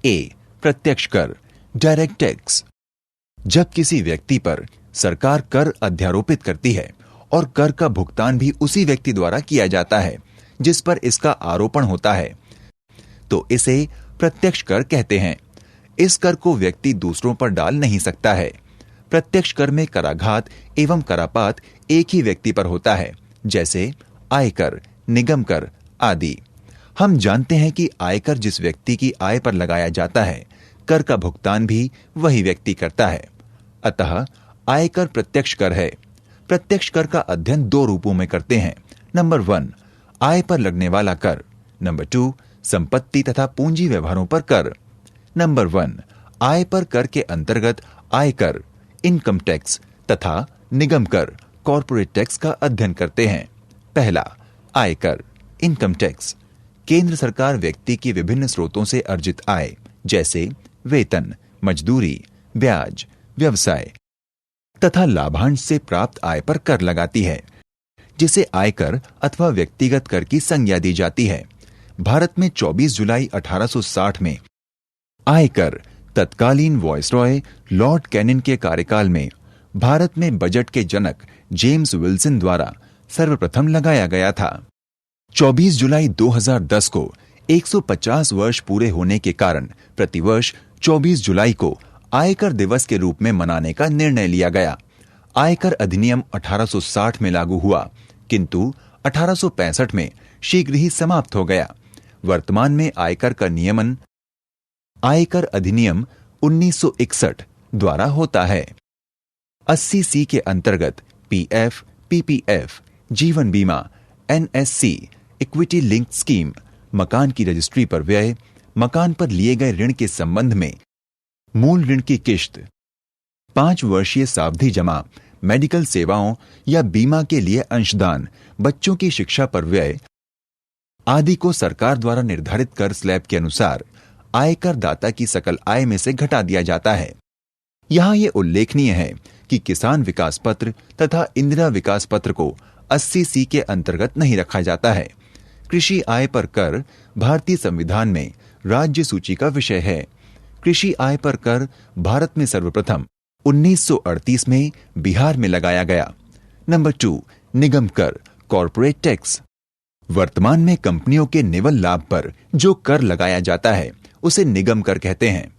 ए. प्रत्यक्ष कर, direct tax. जब किसी व्यक्ति पर सरकार कर अध्यारोपित करती है और कर का भुगतान भी उसी व्यक्ति द्वारा किया जाता है जिस पर इसका आरोपण होता है, तो इसे प्रत्यक्ष कर कहते हैं। इस कर को व्यक्ति दूसरों पर डाल नहीं सकता है। प्रत्यक्ष कर में कराघात एवं करापात एक ही व्यक्ति पर होता है, जैसे आयकर, निगम कर आदि। हम जानते हैं कि आयकर जिस व्यक्ति की आय पर लगाया जाता है, कर का भुगतान भी वही व्यक्ति करता है। अतः आयकर प्रत्यक्ष कर है। प्रत्यक्ष कर का अध्ययन दो रूपों में करते हैं। नंबर 1, आय पर लगने वाला कर। नंबर 2, संपत्ति तथा पूंजी व्यवहारों पर कर। नंबर 1, आय पर कर के अंतर्गत आयकर, इनकम टैक्स तथा निगम कर, कॉर्पोरेट टैक्स का अध्ययन करते हैं। पहला, आयकर, इनकम टैक्स। केंद्र सरकार व्यक्ति की विभिन्न स्रोतों से अर्जित आय, जैसे वेतन, मजदूरी, ब्याज, व्यवसाय तथा लाभांश से प्राप्त आय पर कर लगाती है, जिसे आयकर अथवा व्यक्तिगत कर की संज्ञा दी जाती है। भारत में 24 जुलाई 1860 में आयकर तत्कालीन वायसरॉय लॉर्ड कैनिन के कार्यकाल में भारत में बजट के जनक जेम्स विल्सन द्वारा सर्वप्रथम लगाया गया था। 24 जुलाई 2010 को 150 वर्ष पूरे होने के कारण प्रतिवर्ष 24 जुलाई को आयकर दिवस के रूप में मनाने का निर्णय लिया गया। आयकर अधिनियम 1860 में लागू हुआ, किंतु 1865 में शीघ्र ही समाप्त हो गया। वर्तमान में आयकर का नियमन आयकर अधिनियम 1961 द्वारा होता है। 80C के अंतर्गत पीएफ, पीपीएफ, जीवन बीमा, एनएससी, इक्विटी लिंक्ड स्कीम, मकान की रजिस्ट्री पर व्यय, मकान पर लिए गए ऋण के संबंध में मूल ऋण की किश्त, 5 वर्षीय सावधि जमा, मेडिकल सेवाओं या बीमा के लिए अंशदान, बच्चों की शिक्षा पर व्यय आदि को सरकार द्वारा निर्धारित कर स्लैब के अनुसार आयकर दाता की सकल आय में से घटा दिया जाता है। यहां यह उल्लेखनीय है कि किसान विकास पत्र तथा इंदिरा विकास पत्र को 80C के अंतर्गत नहीं रखा जाता है। कृषि आय पर कर भारतीय संविधान में राज्य सूची का विषय है। कृषि आय पर कर भारत में सर्वप्रथम 1938 में बिहार में लगाया गया। नंबर 2, निगम कर, कॉर्पोरेट टैक्स। वर्तमान में कंपनियों के निवल लाभ पर जो कर लगाया जाता है उसे निगम कर कहते हैं।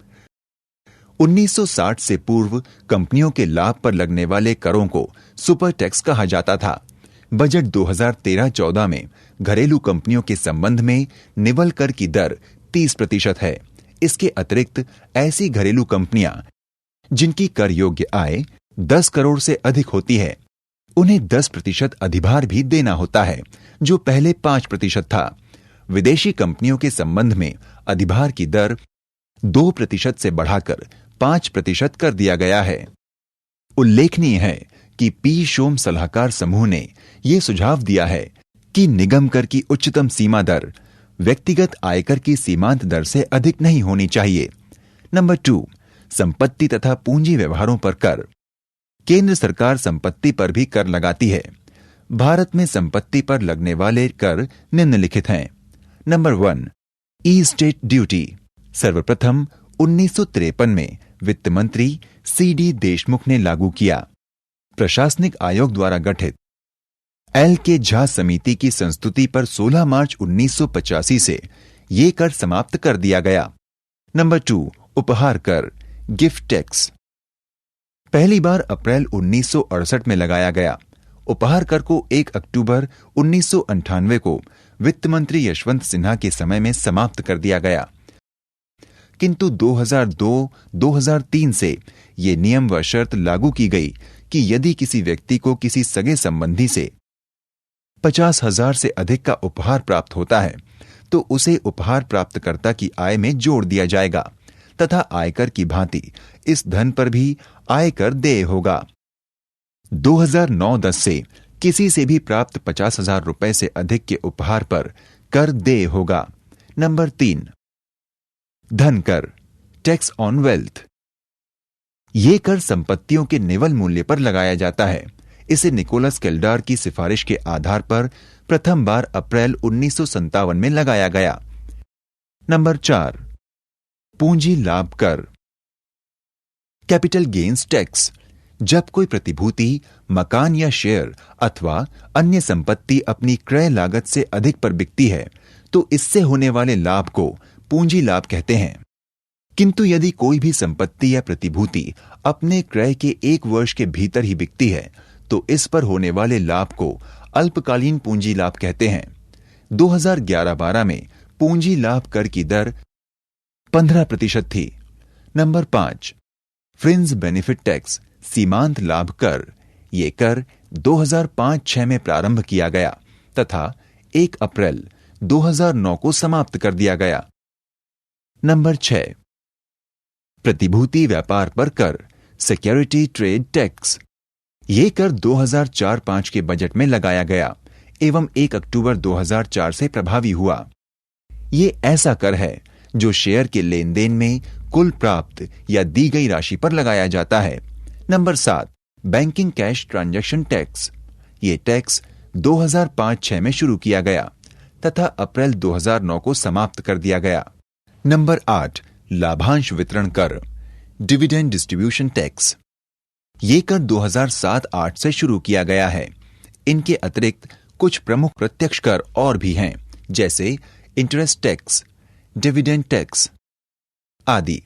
1960 से पूर्व कंपनियों के लाभ पर लगने वाले करों को सुपर टैक्स कहा जाता था। बजट 2013-14 में घरेलू कंपनियों के संबंध में निवल कर की दर 30% है। इसके अतिरिक्त ऐसी घरेलू कंपनियां जिनकी कर योग्य आय 10 करोड़ से अधिक होती है, उन्हें 10% अधिभार भी देना होता है, जो पहले 5% था। विदेशी कंपनियों के संबंध में अधिभार की दर 2% से बढ़ाकर 5% कर दिया गया है। उल्लेखनीय है कि पी शोम सलाहकार समूह ने यह सुझाव दिया है कि निगम कर की उच्चतम सीमा दर व्यक्तिगत आयकर की सीमांत दर से अधिक नहीं होनी चाहिए। नंबर 2, संपत्ति तथा पूंजी व्यवहारों पर कर। केंद्र सरकार संपत्ति पर भी कर लगाती है। भारत में संपत्ति पर लगने वाले कर निम्नलिखित हैं। नंबर 1, ई स्टेट ड्यूटी। सर्वप्रथम 1953 में वित्त मंत्री CD देशमुख ने लागू किया। प्रशासनिक आयोग द्वारा गठित LK झा समिति की संस्तुति पर 16 मार्च 1985 से ये कर समाप्त कर दिया गया। नंबर 2, उपहार कर, गिफ्ट टैक्स। पहली बार अप्रैल 1968 में लगाया गया। उपहार कर को 1 अक्टूबर 1998 को वित्त मंत्री यशवंत सिन्हा के समय में समाप्त कर दिया गया, किंतु 2002-2003 से ये नियम व शर्त लागू की गई कि यदि किसी व्यक्ति को किसी सगे संबंधी से 50,000 से अधिक का उपहार प्राप्त होता है तो उसे उपहार प्राप्तकर्ता की आय में जोड़ दिया जाएगा तथा आयकर की भांति इस धन पर भी आयकर देय होगा। 2009-10 से किसी से भी प्राप्त 50,000 रुपए से अधिक के उपहार पर कर देय होगा। नंबर 3, धन कर, टैक्स ऑन वेल्थ। ये कर संपत्तियों के निवल मूल्य पर लगाया जाता है। इसे निकोलस केल्डार की सिफारिश के आधार पर प्रथम बार अप्रैल 1957 में लगाया गया। नंबर 4, पूंजी लाभ कर। कैपिटल गेन्स टैक्स, जब कोई प्रतिभूति, मकान या शेयर अथवा अन्य संपत्ति अपनी क्रय लागत से अधिक पर बिकती है तो इससे होने वाले लाभ को पूंजी लाभ कहते हैं। किंतु यदि कोई भी संपत्ति या प्रतिभूति अपने क्रय के 1 वर्ष के भीतर ही बिकती है तो इस पर होने वाले लाभ को अल्पकालीन पूंजी लाभ कहते हैं। 2011-12 में पूंजी लाभ कर की दर 15% थी। नंबर 5, फ्रिंज बेनिफिट टैक्स, सीमांत लाभ कर। ये कर 2005-6 में प्रारंभ किया गया तथा 1 अप्रैल 2009 को समाप्त कर दिया गया। नंबर 6, प्रतिभूति व्यापार पर कर, सिक्योरिटी ट्रेड टैक्स। ये कर 2004-5 के बजट में लगाया गया एवं 1 अक्टूबर 2004 से प्रभावी हुआ। ये ऐसा कर है जो शेयर के लेन देन में कुल प्राप्त या दी गई राशि पर लगाया जाता है। Number 7, banking cash transaction tax. ये टैक्स 2005-6 में शुरू किया गया तथा अप्रैल 2009 को समाप्त कर दिया गया। नंबर 8, लाभांश वितरण कर, डिविडेंड डिस्ट्रीब्यूशन टैक्स। ये कर 2007-8 से शुरू किया गया है। इनके अतिरिक्त कुछ प्रमुख प्रत्यक्ष कर और भी हैं, जैसे इंटरेस्ट टैक्स, डिविडेंड टैक्स आदि।